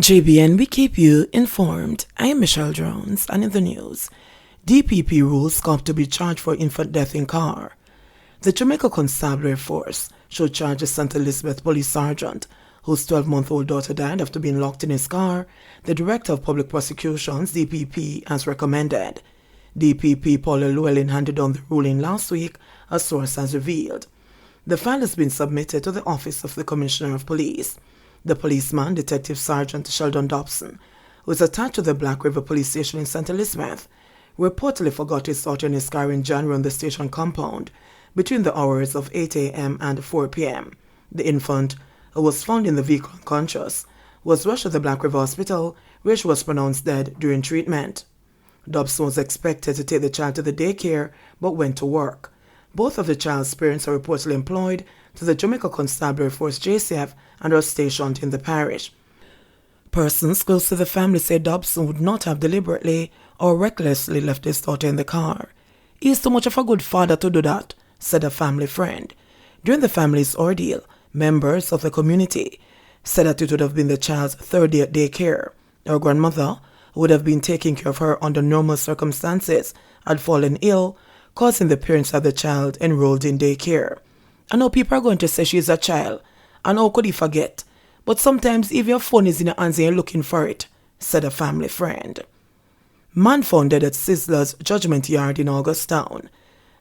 JBN, we keep you informed. I am Michelle Jones, and in the news, DPP rules cop to be charged for infant death in car. The Jamaica Constabulary Force should charge a St. Elizabeth police sergeant whose 12-month-old daughter died after being locked in his car. The Director of Public Prosecutions, DPP, has recommended. DPP Paula Llewellyn handed down the ruling last week, a source has revealed. The file has been submitted to the Office of the Commissioner of Police. The policeman, Detective Sergeant Sheldon Dobson, who is attached to the Black River Police Station in St. Elizabeth, reportedly forgot his daughter in his car in January on the station compound between the hours of 8 a.m. and 4 p.m. The infant, who was found in the vehicle unconscious, was rushed to the Black River Hospital, where she was pronounced dead during treatment. Dobson was expected to take the child to the daycare, but went to work. Both of the child's parents are reportedly employed to the Jamaica Constabulary Force JCF and are stationed in the parish. Persons close to the family say Dobson would not have deliberately or recklessly left his daughter in the car. He is too much of a good father to do that, said a family friend. During the family's ordeal, members of the community said that it would have been the child's third day at daycare. Her grandmother, who would have been taking care of her under normal circumstances, had fallen ill, causing the parents of the child enrolled in daycare. I know people are going to say she's a child, and how could he forget? But sometimes if your phone is in your hands and you're looking for it, said a family friend. Man found dead at Sizzler's Judgment Yard in Augustown.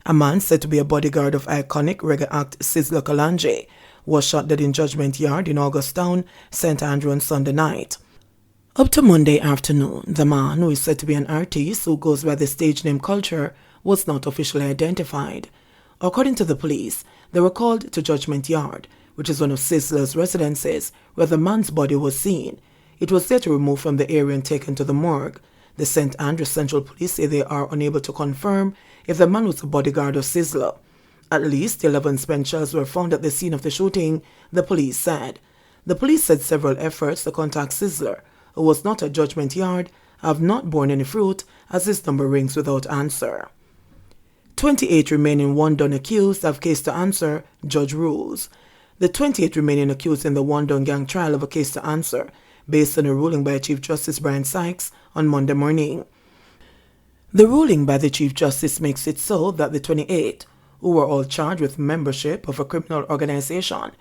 A man said to be a bodyguard of iconic reggae act Sizzler Kalanji was shot dead in Judgment Yard in Augustown, St. Andrew on Sunday night. Up to Monday afternoon, the man, who is said to be an artist who goes by the stage name Culture, was not officially identified. According to the police, they were called to Judgment Yard, which is one of Sizzler's residences, where the man's body was seen. It was later removed from the area and taken to the morgue. The St. Andrews Central Police say they are unable to confirm if the man was a bodyguard of Sizzler. At least 11 spent shells were found at the scene of the shooting, the police said. The police said several efforts to contact Sizzler, who was not at Judgment Yard, have not borne any fruit as his number rings without answer. 28 remaining one-done accused have case to answer, judge rules. The 28 remaining accused in the one-done gang trial have a case to answer, based on a ruling by Chief Justice Brian Sykes on Monday morning. The ruling by the Chief Justice makes it so that the 28, who were all charged with membership of a criminal organization,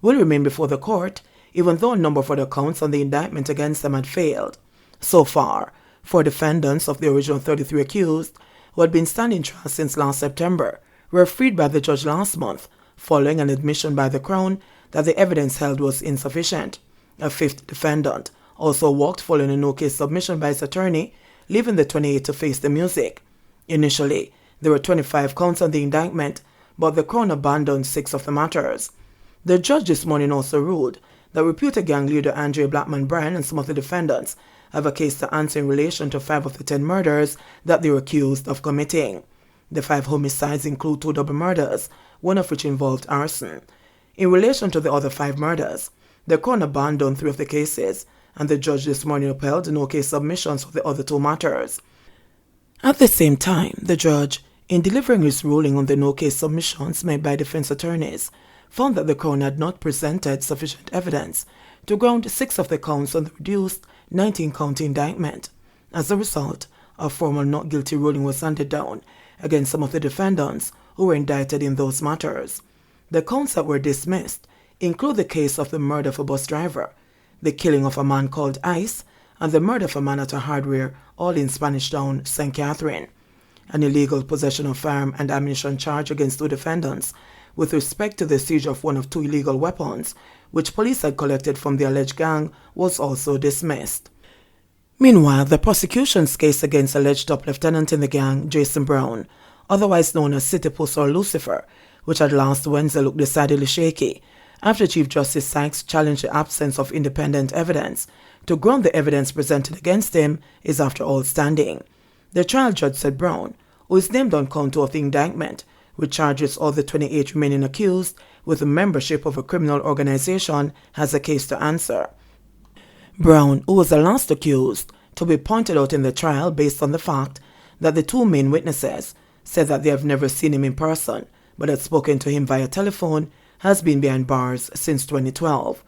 will remain before the court, even though a number of other counts on the indictment against them had failed. So far, 4 defendants of the original 33 accused, who had been standing trial since last September, were freed by the judge last month, following an admission by the Crown that the evidence held was insufficient. A 5th defendant also walked following a no-case submission by his attorney, leaving the 28 to face the music. Initially, there were 25 counts on the indictment, but the Crown abandoned 6 of the matters. The judge this morning also ruled that reputed gang leader Andre Blackman Bryan and some of the defendants have a case to answer in relation to 5 of the 10 murders that they were accused of committing. The 5 homicides include 2 double murders, one of which involved arson. In relation to the other 5 murders, the Crown abandoned 3 of the cases, and the judge this morning upheld no-case submissions for the other 2 matters. At the same time, the judge, in delivering his ruling on the no-case submissions made by defense attorneys, found that the Crown had not presented sufficient evidence to ground 6 of the counts on the reduced 19-count indictment. As a result, a formal not guilty ruling was handed down against some of the defendants who were indicted in those matters. The counts that were dismissed include the case of the murder of a bus driver, the killing of a man called Ice, and the murder of a man at a hardware, all in Spanish Town, St. Catherine. An illegal possession of firearm and ammunition charge against 2 defendants with respect to the seizure of one of 2 illegal weapons, which police had collected from the alleged gang, was also dismissed. Meanwhile, the prosecution's case against alleged top lieutenant in the gang, Jason Brown, otherwise known as City Post or Lucifer, which had last Wednesday looked decidedly shaky, after Chief Justice Sykes challenged the absence of independent evidence to ground the evidence presented against him, is after all standing. The trial judge said Brown, who is named on count 2 of the indictment, which charges all the 28 remaining accused with the membership of a criminal organization, has a case to answer. Brown, who was the last accused to be pointed out in the trial based on the fact that the 2 main witnesses said that they have never seen him in person but had spoken to him via telephone, has been behind bars since 2012.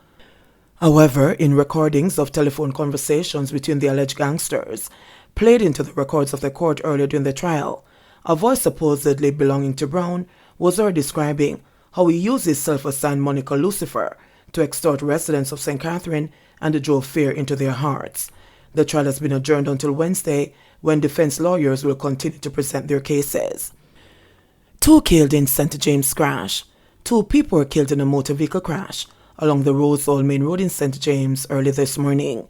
However, in recordings of telephone conversations between the alleged gangsters, played into the records of the court earlier during the trial, a voice supposedly belonging to Brown was heard describing how he used his self-assigned moniker Lucifer to extort residents of St. Catherine and drove fear into their hearts. The trial has been adjourned until Wednesday, when defense lawyers will continue to present their cases. 2 killed in St. James crash. 2 people were killed in a motor vehicle crash along the Rosehall Main Road in St. James early this morning.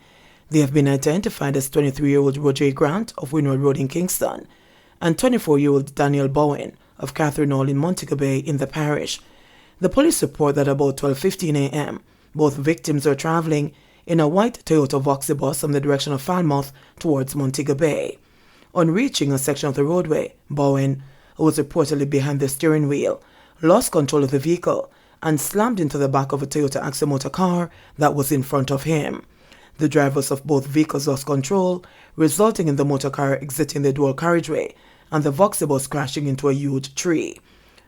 They have been identified as 23-year-old Roger Grant of Winwood Road in Kingston and 24-year-old Daniel Bowen of Catherine Hall in Montego Bay in the parish. The police report that about 12:15 a.m., both victims were traveling in a white Toyota Voxy bus from the direction of Falmouth towards Montego Bay. On reaching a section of the roadway, Bowen, who was reportedly behind the steering wheel, lost control of the vehicle and slammed into the back of a Toyota Aximotor car that was in front of him. The drivers of both vehicles lost control, resulting in the motor car exiting the dual carriageway and the Voxy bus crashing into a huge tree.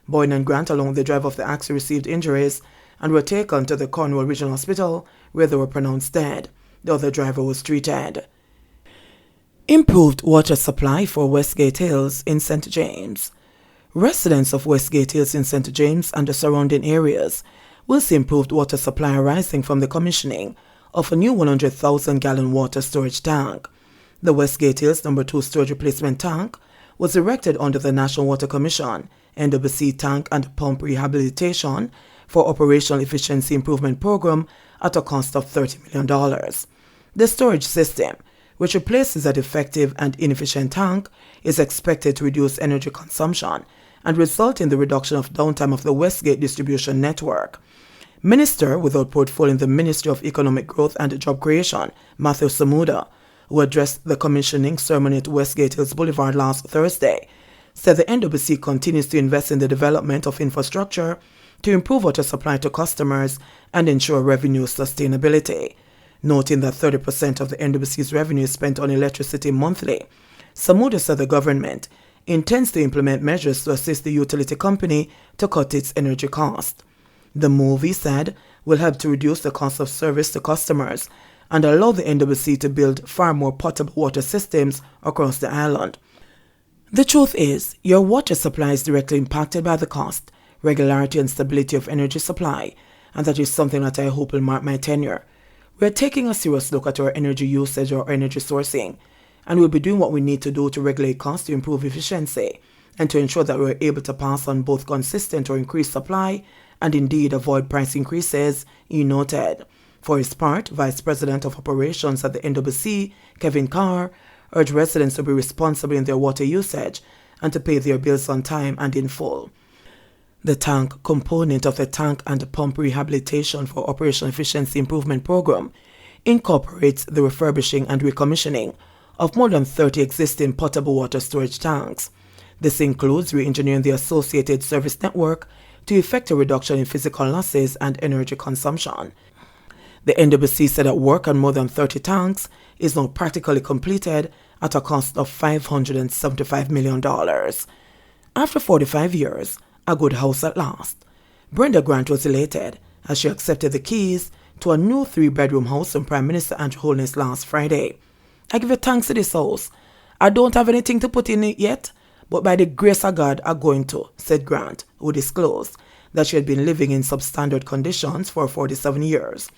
Bowen and Grant, along with the driver of the Axie, received injuries and were taken to the Cornwall Regional Hospital, where they were pronounced dead. The other driver was treated. Improved water supply for Westgate Hills in St. James. Residents of Westgate Hills in St. James and the surrounding areas will see improved water supply arising from the commissioning of a new 100,000-gallon water storage tank. The Westgate Hills No. 2 storage replacement tank was erected under the National Water Commission NWC Tank and Pump Rehabilitation for Operational Efficiency Improvement Program at a cost of $30 million. The storage system, which replaces a defective and inefficient tank, is expected to reduce energy consumption and result in the reduction of downtime of the Westgate distribution network. Minister without portfolio in the Ministry of Economic Growth and Job Creation, Matthew Samuda, who addressed the commissioning ceremony at Westgate Hills Boulevard last Thursday, said the NWC continues to invest in the development of infrastructure to improve water supply to customers and ensure revenue sustainability. Noting that 30% of the NWC's revenue is spent on electricity monthly, Samuda said the government intends to implement measures to assist the utility company to cut its energy cost. The move, he said, will help to reduce the cost of service to customers and allow the NWC to build far more potable water systems across the island. The truth is, your water supply is directly impacted by the cost, regularity and stability of energy supply, and that is something that I hope will mark my tenure. We are taking a serious look at our energy usage or energy sourcing, and we'll be doing what we need to do to regulate costs to improve efficiency and to ensure that we're able to pass on both consistent or increased supply and indeed avoid price increases, he noted. For his part, Vice President of Operations at the NWC, Kevin Carr, urged residents to be responsible in their water usage and to pay their bills on time and in full. The tank component of the Tank and Pump Rehabilitation for Operational Efficiency Improvement Program incorporates the refurbishing and recommissioning of more than 30 existing potable water storage tanks. This includes re-engineering the associated service network to effect a reduction in physical losses and energy consumption. The NWC said that work on more than 30 tanks is now practically completed at a cost of $575 million. After 45 years, a good house at last. Brenda Grant was elated as she accepted the keys to a new 3-bedroom house from Prime Minister Andrew Holness last Friday. I give you thanks to this house. I don't have anything to put in it yet, but by the grace of God, I'm going to, said Grant, who disclosed that she had been living in substandard conditions for 47 years.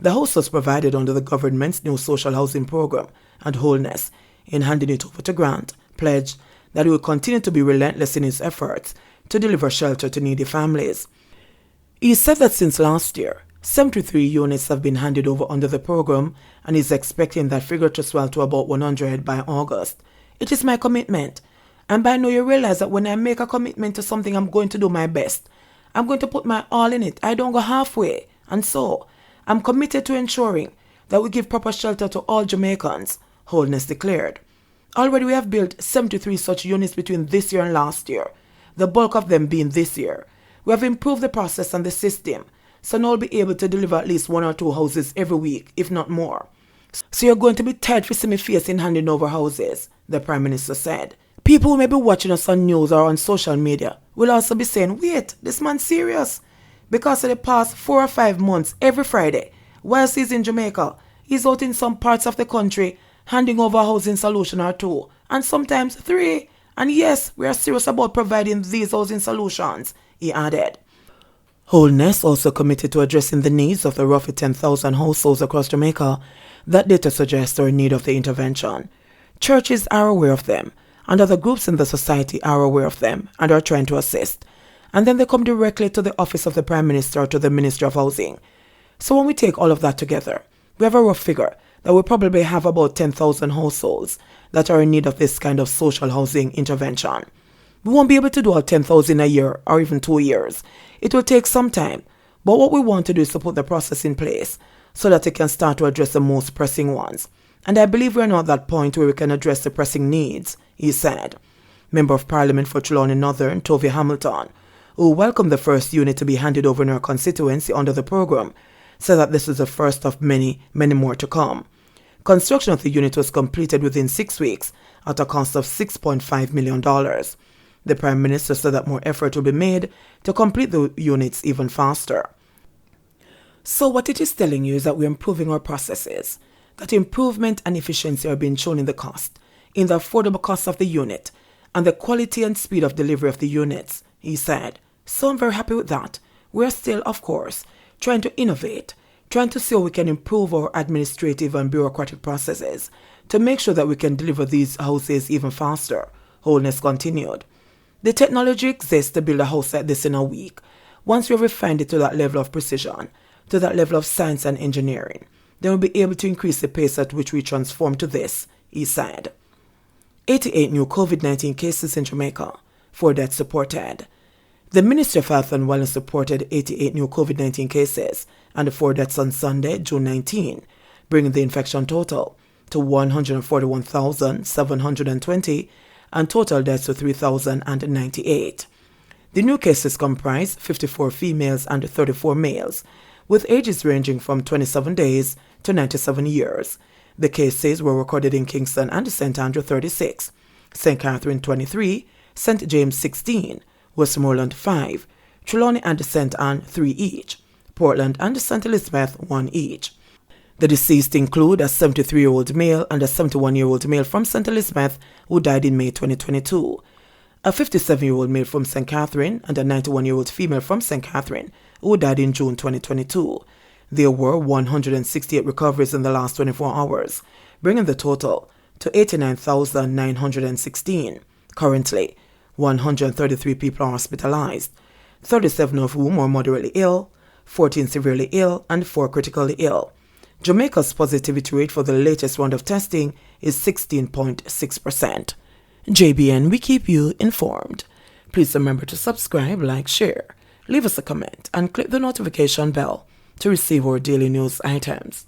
The house was provided under the government's new social housing program, and Holness, in handing it over to Grant, pledged that he would continue to be relentless in his efforts to deliver shelter to needy families. He said that since last year, 73 units have been handed over under the program, and is expecting that figure to swell to about 100 by August. It is my commitment, and by now you realize that when I make a commitment to something, I'm going to do my best. I'm going to put my all in it. I don't go halfway, and so I'm committed to ensuring that we give proper shelter to all Jamaicans, Holness declared. Already we have built 73 such units between this year and last year, the bulk of them being this year. We have improved the process and the system, so now we'll be able to deliver at least 1 or 2 houses every week, if not more. So you're going to be tired for seeing me face in handing over houses, the Prime Minister said. People who may be watching us on news or on social media will also be saying, wait, this man's serious. Because for the past 4 or 5 months, every Friday, Whilst he's in Jamaica, he's out in some parts of the country handing over a housing solution or two, and sometimes three. And yes, we are serious about providing these housing solutions, he added. Holness also committed to addressing the needs of the roughly 10,000 households across Jamaica that data suggests are in need of the intervention. Churches are aware of them, and other groups in the society are aware of them and are trying to assist. And then they come directly to the office of the Prime Minister or to the Ministry of Housing. So when we take all of that together, we have a rough figure that we probably have about 10,000 households that are in need of this kind of social housing intervention. We won't be able to do all 10,000 a year or even 2 years. It will take some time, but what we want to do is to put the process in place so that it can start to address the most pressing ones. And I believe we're now at that point where we can address the pressing needs, he said. Member of Parliament for Trelawney Northern, Tovey Hamilton, who welcomed the first unit to be handed over in her constituency under the program, said that this is the first of many, many more to come. Construction of the unit was completed within 6 weeks at a cost of $6.5 million. The Prime Minister said that more effort will be made to complete the units even faster. So what it is telling you is that we're improving our processes, that improvement and efficiency are being shown in the cost, in the affordable cost of the unit, and the quality and speed of delivery of the units, he said. So I'm very happy with that. We're still, of course, trying to innovate, trying to see how we can improve our administrative and bureaucratic processes to make sure that we can deliver these houses even faster, Holness continued. The technology exists to build a house like this in a week. Once we have refined it to that level of precision, to that level of science and engineering, then we'll be able to increase the pace at which we transform to this, he said. 88 new COVID-19 cases in Jamaica, 4 deaths reported. The Ministry of Health and Wellness reported 88 new COVID-19 cases and 4 deaths on Sunday, June 19, bringing the infection total to 141,720 and total deaths to 3,098. The new cases comprise 54 females and 34 males, with ages ranging from 27 days to 97 years. The cases were recorded in Kingston and St. Andrew 36, St. Catherine 23, St. James 16, Westmoreland 5, Trelawney and St. Anne 3 each, Portland and St. Elizabeth 1 each. The deceased include a 73-year-old male and a 71-year-old male from St. Elizabeth who died in May 2022, a 57-year-old male from St. Catherine and a 91-year-old female from St. Catherine who died in June 2022. There were 168 recoveries in the last 24 hours, bringing the total to 89,916. Currently, 133 people are hospitalized, 37 of whom are moderately ill, 14 severely ill, and 4 critically ill. Jamaica's positivity rate for the latest round of testing is 16.6%. JBN, we keep you informed. Please remember to subscribe, like, share, leave us a comment, and click the notification bell to receive our daily news items.